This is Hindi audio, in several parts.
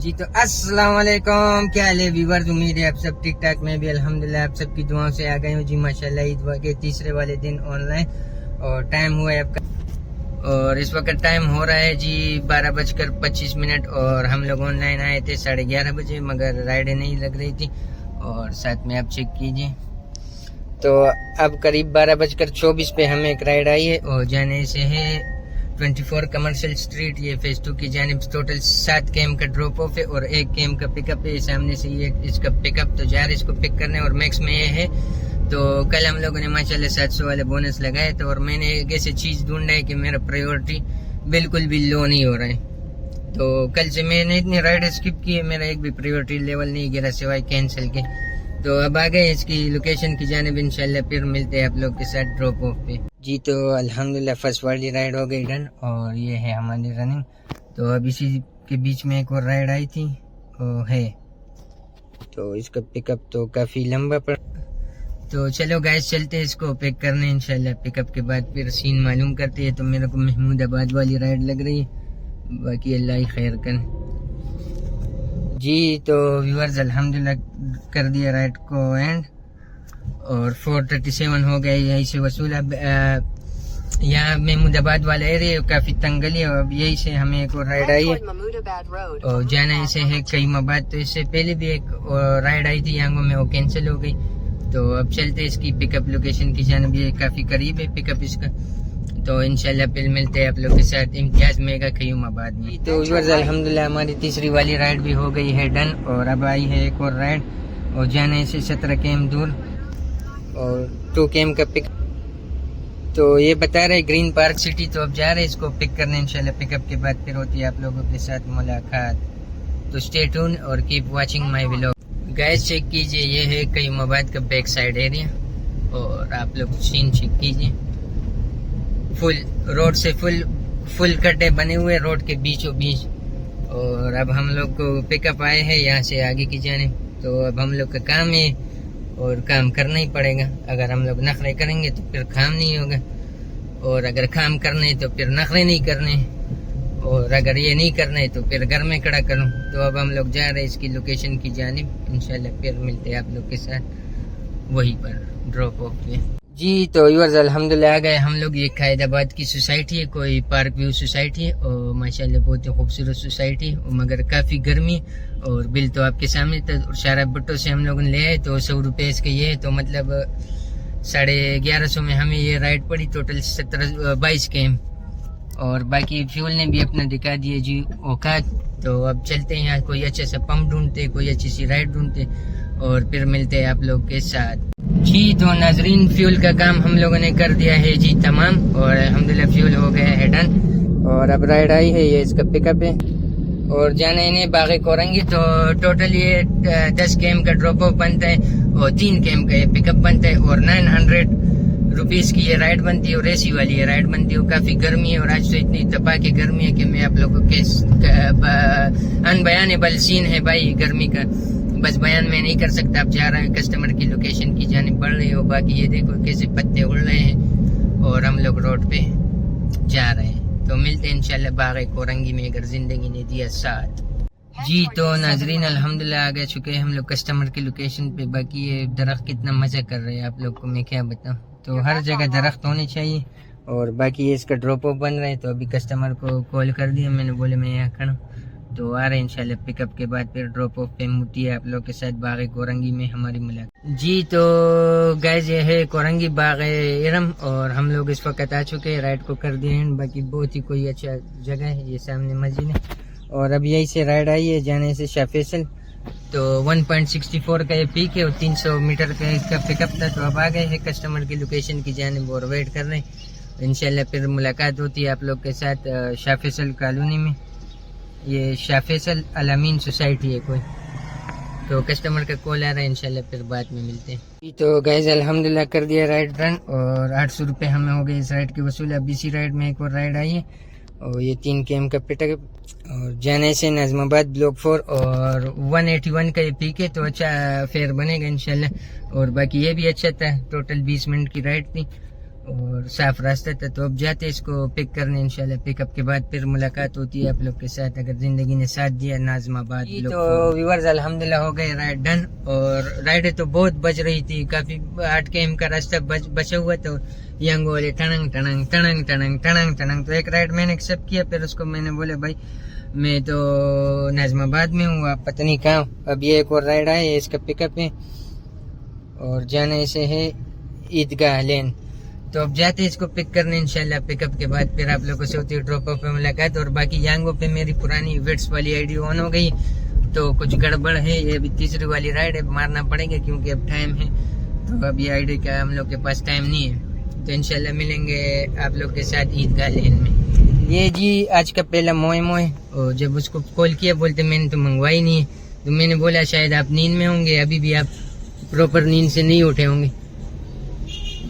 जी तो अस्सलाम वालेकुम, क्या हाल है व्यूअर्स। उम्मीद है आप सब ठीक ठाक। मैं भी अल्हम्दुलिल्लाह आप सबकी दुआओं से आ गई हूँ जी माशाल्लाह ईद के तीसरे वाले दिन ऑनलाइन। और टाइम हुआ है आपका, और इस वक्त टाइम हो रहा है जी 12:25 और हम लोग ऑनलाइन आए थे 11:30 बजे, मगर राइडें नहीं लग रही थी। और साथ में आप चेक कीजिए तो अब करीब 12:24 पे हमें एक राइड आई है और जाने से है 24 कमर्शियल स्ट्रीट, ये फेज 2 की जानिब। टोटल 7 केम का ड्रॉप ऑफ है और 1 केम का पिकअप है। सामने से ये इसका पिकअप तो जा रहा है इसको पिक करने, और मैक्स में ये है। तो कल हम लोगों ने माशाल्लाह 700 वाले बोनस लगाए थे, और मैंने एक ऐसी चीज़ ढूंढा है कि मेरा प्रायोरिटी बिल्कुल भी लो नहीं हो रहा है। तो कल से मैंने इतनी राइड स्किप की है, मेरा एक भी प्रायोरिटी लेवल नहीं गिरा सिवाय कैंसिल के। तो अब आ गए इसकी लोकेशन की जानिब, इंशाल्लाह फिर मिलते हैं आप लोग के साथ ड्रॉप ऑफ पे जी। तो अल्हम्दुलिल्लाह फर्स्ट वाली राइड हो गई डन, और ये है हमारी रनिंग। तो अब इसी के बीच में एक और राइड आई थी है, तो इसका पिकअप तो काफ़ी लंबा पड़। तो चलो गाइस चलते हैं इसको पिक करने इंशाल्लाह। पिकअप के बाद फिर सीन मालूम करते हैं। तो मेरे को महमूदाबाद वाली राइड लग रही है, बाकी अल्लाह ही खैर कर जी। तो व्यूअर्स अल्हम्दुलिल्लाह कर दिया राइड को एंड, और 4:37 हो गए यहीं से वसूल। अब यहाँ महमूदाबाद वाला एरिया काफ़ी तंगली है, अब यहीं से हमें एक और राइड आई है और जाना ऐसे है कईमाबाद। तो इससे पहले भी एक और राइड आई थी यांगो में, वो कैंसिल हो गई। तो अब चलते इसकी पिकअप लोकेशन की जानिब, ये काफ़ी करीब है पिकअप इसका। तो इंशाल्लाह फिर मिलते हैं आप लोग के साथ इम्तियाज मेगा कयूमाबाद में। तो व्यूअर्स अल्हम्दुलिल्लाह हमारी तीसरी वाली राइड भी हो गई है डन, और अब आई है एक और राइड और जाने से 17 केम दूर और 2 केम का पिक। तो ये बता रहे ग्रीन पार्क सिटी, तो अब जा रहे हैं इसको पिक करने इंशाल्लाह। पिकअप के बाद फिर होती है आप लोगों के साथ मुलाकात। तो स्टे ट्यून और keep watching my vlog. Guys check कीजिए, ये है कयूमाबाद का बैक साइड एरिया, और आप लोग सीन चेक कीजिए। फुल रोड से फुल कटे बने हुए रोड के बीचों बीच। और अब हम लोग को पिकअप आए हैं यहाँ से आगे की जानिब। तो अब हम लोग का काम है और काम करना ही पड़ेगा। अगर हम लोग नखरे करेंगे तो फिर काम नहीं होगा, और अगर काम करने तो फिर नखरे नहीं करने, और अगर ये नहीं करने तो फिर घर में खड़ा करूँ। तो अब हम लोग जा रहे हैं इसकी लोकेशन की जानिब, इंशाल्लाह फिर मिलते हैं आप लोग के साथ वहीं पर ड्रॉप ऑफ पे जी। तो व्यूअर्स अल्हम्दुलिल्लाह आ गए हम लोग। ये कायदाबाद की सोसाइटी है, कोई पार्क व्यू सोसाइटी है, और माशाल्लाह बहुत ही खूबसूरत सोसाइटी है, मगर काफ़ी गर्मी। और बिल तो आपके सामने था, और शारा भुट्टो से हम लोगों ने ले आए तो 100 रुपये इसके ये, तो मतलब 1150 में हमें ये राइड पड़ी। टोटल 22 केम, और बाकी फ्यूल ने भी अपना दिखा दिया जी औकात। तो अब चलते हैं यहाँ, कोई अच्छा सा पंप ढूंढते, कोई अच्छी सी राइड ढूंढते, और फिर मिलते हैं आप लोग के साथ जी। तो नाजरीन फ्यूल का काम हम लोगों ने कर दिया है जी तमाम, और अल्हम्दुलिल्लाह फ्यूल हो गया है डन। और अब राइड आई है, ये इसका पिकअप है और जाना इन्हें बागे कोरंगी। तो टोटल ये 10 केम का ड्रॉप ऑफ बनता है, और 3 केम का ये पिकअप बनता है, और 900 रुपीज़ की ये राइड बनती है, और एसी वाली ये राइड बनती है। काफ़ी गर्मी है, और आज तो इतनी तपा की गर्मी है कि मैं आप लोगों के अनबयानेबल सीन है भाई गर्मी का, बस बयान में नहीं कर सकता। आप जा रहे हैं कस्टमर की लोकेशन की जानिब बढ़ रहे हो, बाकी ये देखो कैसे पत्ते उड़ रहे हैं, और हम लोग रोड पे जा रहे हैं। तो मिलते हैं इंशाल्लाह बागे कोरंगी में, अगर जिंदगी ने दिया साथ जी। तो नाजरीन अल्हम्दुलिल्लाह आ गए चुके हैं हम लोग कस्टमर की लोकेशन पे। बाकी ये दरख्त कितना मजा कर रहे हैं आप लोग को मैं क्या बताऊं। तो हर जगह दरख्त होने चाहिए, और बाकी ये इसका ड्रॉप ऑफ बन रहा है। तो अभी कस्टमर को कॉल कर दिया मैंने, बोले मैं यहाँ खड़ा, तो आ रहे हैं इंशाल्लाह। पिकअप के बाद फिर ड्रॉप ऑफ पे मुती है आप लोग के साथ बागे कोरंगी में हमारी मुलाकात जी। तो गाइस ये है कोरंगी बागे इरम, और हम लोग इस वक्त आ चुके हैं, राइड को कर दिए हैं। बाकी बहुत ही कोई अच्छा जगह है, ये सामने मस्जिद है, और अब यहीं से राइड आई है जाने से शाह फैसल। तो 1.64 का ये पीक है, और 300 मीटर का इसका पिकअप था। तो अब आ गए हैं कस्टमर की लोकेशन की जानिब और वेट कर रहे हैं। इंशाल्लाह फिर मुलाकात होती है आप लोग के साथ शाह फैसल कॉलोनी में। ये शाह फैसल अलामीन सोसाइटी है कोई। तो कस्टमर का कॉल आ रहा है, इंशाल्लाह फिर बाद में मिलते हैं। तो गाइस अल्हम्दुलिल्लाह कर दिया राइड रन, और 800 रुपये हमें हो गए इस राइड के वसूल। अब इसी राइड में एक और राइड आई है, और ये 3 केम का पिकअप, और जाने से नाजमाबाद ब्लॉक 4, और 181 का ये पीक है। तो अच्छा फेयर बनेगा इंशाल्लाह, और बाकी ये भी अच्छा था। टोटल 20 मिनट की राइड थी, और साफ रास्ता था। तो अब जाते इसको पिक करने इंशाल्लाह। पिकअप के बाद फिर मुलाकात होती है आप लोग के साथ, अगर जिंदगी ने साथ दिया नाज़माबाद। तो व्यूअर्स अल्हम्दुलिल्लाह हो गए राइड डन। और राइडें तो बहुत बच रही थी, काफी 8 km का रास्ता बचा हुआ। तो यंग वाले टनंग टनंग टनंग टनंग टनंग टनंग। तो एक राइड मैंने एक्सेप्ट किया, फिर उसको मैंने बोले भाई मैं तो नाज़माबाद में हूँ, आप पता नहीं कहाँ। अब ये एक और राइड आए, इसका पिकअप है और जाने से है ईदगाह लेन। तो अब जाते इसको पिक करने इंशाल्लाह। पिकअप के बाद फिर आप लोगों से होती है ड्रॉप ऑफ पे मुलाकात। और बाकी यांगो पे मेरी पुरानी वेट्स वाली आईडी ऑन हो गई, तो कुछ गड़बड़ है। ये अभी तीसरी वाली राइड है, मारना पड़ेगा क्योंकि अब टाइम है। तो अब ये आईडी का हम लोग के पास टाइम नहीं है। तो इंशाल्लाह मिलेंगे आप लोग के साथ ईदगाह लेन में। ये जी आज का पहला मोए मोए। और जब उसको कॉल किया बोलते मैंने तो मंगवाई नहीं है। तो मैंने बोला शायद आप नींद में होंगे, अभी भी आप प्रॉपर नींद से नहीं उठे होंगे।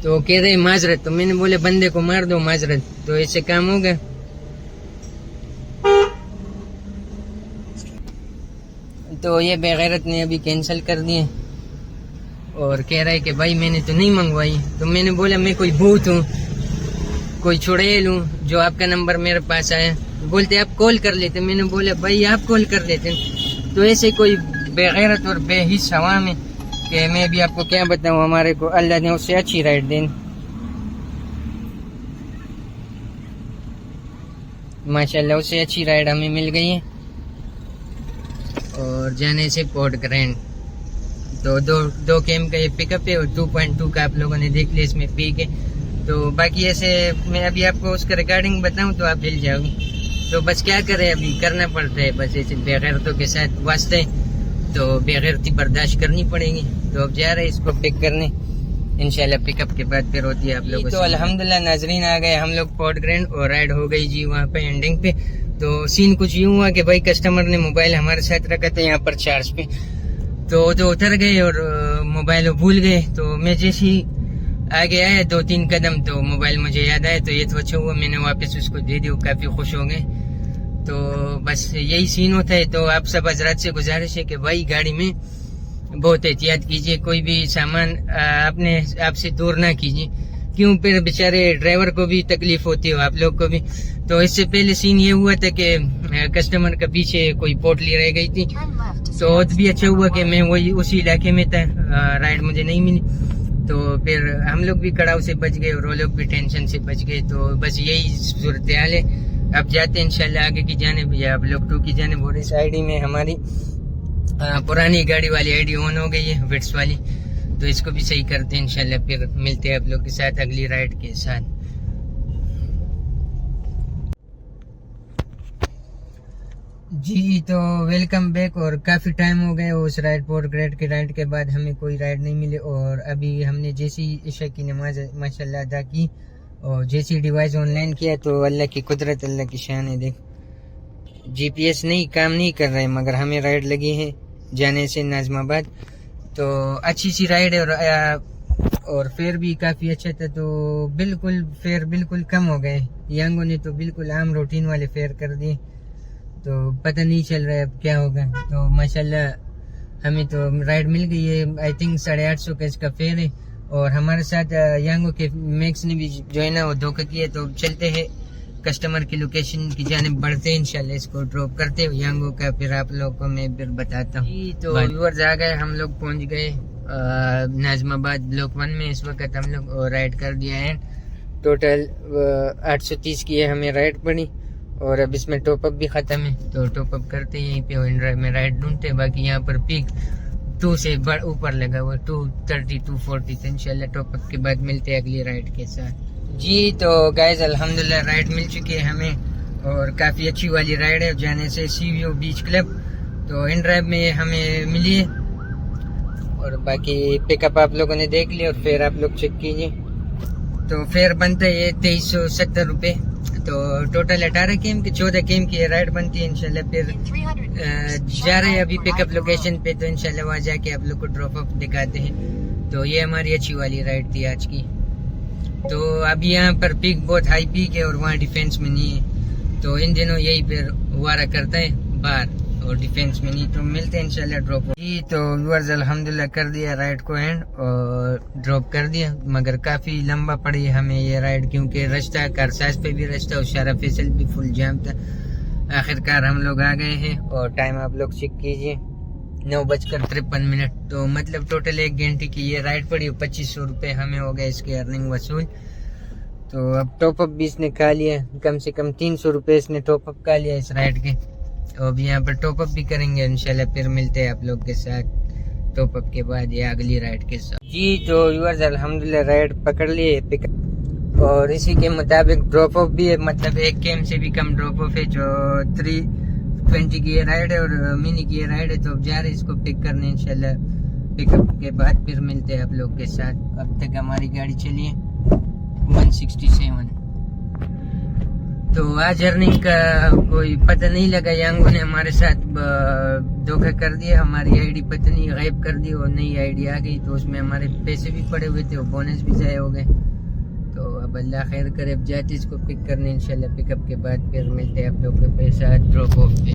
तो कह रहे माजरत। तो मैंने बोले बंदे को मार दो माजरत, तो ऐसे काम होगा। तो ये बेगैरत ने अभी कैंसिल कर दिए और कह रहा है कि भाई मैंने तो नहीं मंगवाई। तो मैंने बोला मैं कोई भूत हूँ, कोई चुड़ैल हूँ जो आपका नंबर मेरे पास आया। बोलते आप कॉल कर लेते। मैंने बोला भाई आप कॉल कर लेते। तो ऐसे कोई बेगैरत और बेहिस हवा में कि मैं भी आपको क्या बताऊं। हमारे को अल्लाह ने उससे अच्छी राइड दी माशाल्लाह, उससे अच्छी राइड हमें मिल गई है। और जाने से पोर्ट ग्रैंड। तो दो km का ये पिकअप है और 2.2 का आप लोगों ने देख लिया इसमें पीक है। तो बाकी ऐसे मैं अभी आपको उसका रिगार्डिंग बताऊं तो आप हिल जाओगे। तो बस क्या करें, अभी करना पड़ता है बस ऐसे बेगैरतों के साथ वास्ते। तो बेगैरती बर्दाश्त करनी पड़ेगी। तो अब जा रहे हैं इसको पिक करने इंशाल्लाह। पिकअप के बाद फिर होती है आप लोगों से। तो अल्हम्दुलिल्लाह नाजरीन आ गए हम लोग पोर्ट ग्रैंड और राइड हो गई जी वहाँ पे एंडिंग पे। तो सीन कुछ यूँ हुआ कि भाई कस्टमर ने मोबाइल हमारे साथ रखा था यहाँ पर चार्ज पे। तो जो उतर गए और मोबाइल भूल गए। तो मैं जैसे ही आगे आया 2-3 कदम तो मोबाइल मुझे याद आया। तो ये तो अच्छा हुआ मैंने वापस उसको दे दिया, काफी खुश हो गए। तो बस यही सीन होता है। तो आप सब हजरात से गुजारिश है कि भाई गाड़ी में बहुत एहतियात कीजिए, कोई भी सामान अपने आपसे दूर ना कीजिए, क्यों फिर बेचारे ड्राइवर को भी तकलीफ होती है, आप लोग को भी। तो इससे पहले सीन ये हुआ था कि कस्टमर के पीछे कोई पोटली रह गई थी। तो भी अच्छा हुआ कि मैं वही उसी इलाके में था, राइड मुझे नहीं मिली। तो फिर हम लोग भी कड़ाव से बच गए और वो लोग भी टेंशन से बच गए। तो बस यही सूरत हाल है। अब जाते हैं इंशाल्लाह आगे की जानिब या अब लोग 2 की जानिब। और इस आईडी में हमारी पुरानी गाड़ी वाली आईडी ऑन हो गई है विट्स वाली। तो इसको भी सही करते हैं इंशाल्लाह। फिर मिलते हैं आप लोग के साथ अगली राइड के साथ। जी तो वेलकम बैक। और काफ़ी टाइम हो गया उस राइड पोर्ट ग्रैंड के राइड के बाद हमें कोई राइड नहीं मिली। और अभी हमने जैसी इशा की नमाज माशाल्लाह अदा की और जैसी डिवाइस ऑनलाइन किया तो अल्लाह की कुदरत, अल्लाह की शान है। देख GPS नहीं काम नहीं कर रहे, मगर हमें राइड लगी है जाने से नाज़माबाद। तो अच्छी सी राइड है और फेयर भी काफ़ी अच्छा था। तो बिल्कुल फेयर बिल्कुल कम हो गए, यंगों ने तो बिल्कुल आम रूटीन वाले फेयर कर दिए। तो पता नहीं चल रहा है अब क्या होगा। तो माशाल्लाह हमें तो राइड मिल गई है। आई थिंक 850 का इसका फेयर है। और हमारे साथ यांगो के मैक्स ने भी जो है ना वो धोखा किया। तो चलते हैं कस्टमर की लोकेशन की जानिब बढ़ते हैं इंशाल्लाह। इसको ड्रॉप करते हैं यांगो का, फिर आप लोग को मैं फिर बताता हूँ। तो व्यूअर्स आ गए, हम लोग पहुँच गए नाज़माबाद ब्लॉक 1 में। इस वक्त हम लोग राइड कर दिया है। टोटल 830 की है हमें राइड पड़ी। और अब इसमें टॉपअप भी ख़त्म है। तो टॉपअप करते यहीं पे इन ड्राइव में राइड ढूंढते। बाकी यहाँ पर पीक 2 से ऊपर लगा हुआ 230 240। तो इंशाल्लाह टॉपअप के बाद मिलते हैं अगली राइड के साथ। जी तो गाइस अल्हम्दुलिल्लाह राइड मिल चुकी है हमें और काफ़ी अच्छी वाली राइड है जाने से सी व्यू बीच क्लब। तो इन ड्राइव में हमें मिली है। और बाकी पिकअप आप लोगों ने देख लिया और फिर आप लोग चेक कीजिए। तो फेयर बनता है 2370 रुपये। तो टोटल 18 km की 14 km की राइड बनती है इंशाल्लाह। फिर जा रहे हैं अभी पिकअप लोकेशन पे। तो इंशाल्लाह वहाँ जाके आप लोग को ड्रॉप अप दिखाते हैं। तो ये हमारी अच्छी वाली राइड थी आज की। तो अभी यहाँ पर पीक बहुत हाई पीक है और वहाँ डिफेंस में नहीं है। तो इन दिनों यही फिर वारा करता है बाहर और डिफेंस में नहीं, तो मिलते हैं इंशाल्लाह ड्रॉप जी। तो व्यूअर्स अल्हम्दुलिल्लाह कर दिया राइड को एंड और ड्रॉप कर दिया, मगर काफ़ी लंबा पड़ी हमें ये राइड, क्योंकि रास्ता कारसाज पे भी रास्ता और शारा फैसल भी फुल जाम था। आखिरकार हम लोग आ गए हैं और टाइम आप लोग चेक कीजिए 9:53। तो मतलब टोटल 1 घंटे की ये राइड पड़ी, 2500 रुपये हमें हो गए इसके अर्निंग वसूल। तो अब टॉपअप भी इसने खा लिया, कम से कम 300 रुपये इसने टॉपअप खा लिया इस राइड के। तो अब यहाँ पर टॉपअप भी करेंगे इंशाल्लाह, फिर मिलते हैं आप लोग के साथ टॉपअप के बाद या अगली राइड के साथ जी। तो व्यूअर्स अल्हम्दुलिल्लाह राइड पकड़ लिए पिकअप, और इसी के मुताबिक ड्रॉप ऑफ भी है, मतलब 1 केम से भी कम ड्रॉप ऑफ है। जो 320 की ये राइड है और मिनी की ये राइड है, तो अब जा रहे इसको पिक करने इंशाल्लाह। पिकअप के बाद फिर मिलते हैं आप लोग के साथ। अब तक हमारी गाड़ी चली है 167। तो आज अर्निंग का कोई पता नहीं लगा, यांगो ने हमारे साथ धोखा कर दिया, हमारी आईडी पता नहीं गायब कर दी और नई आईडी आ गई, तो उसमें हमारे पैसे भी पड़े हुए थे और बोनस भी ज़ाया हो गए। तो अब अल्लाह खैर करे, अब जाते इसको पिक करने इंशाल्लाह। पिकअप के बाद फिर मिलते हैं आप लोग के साथ ड्रॉप ऑफ पे।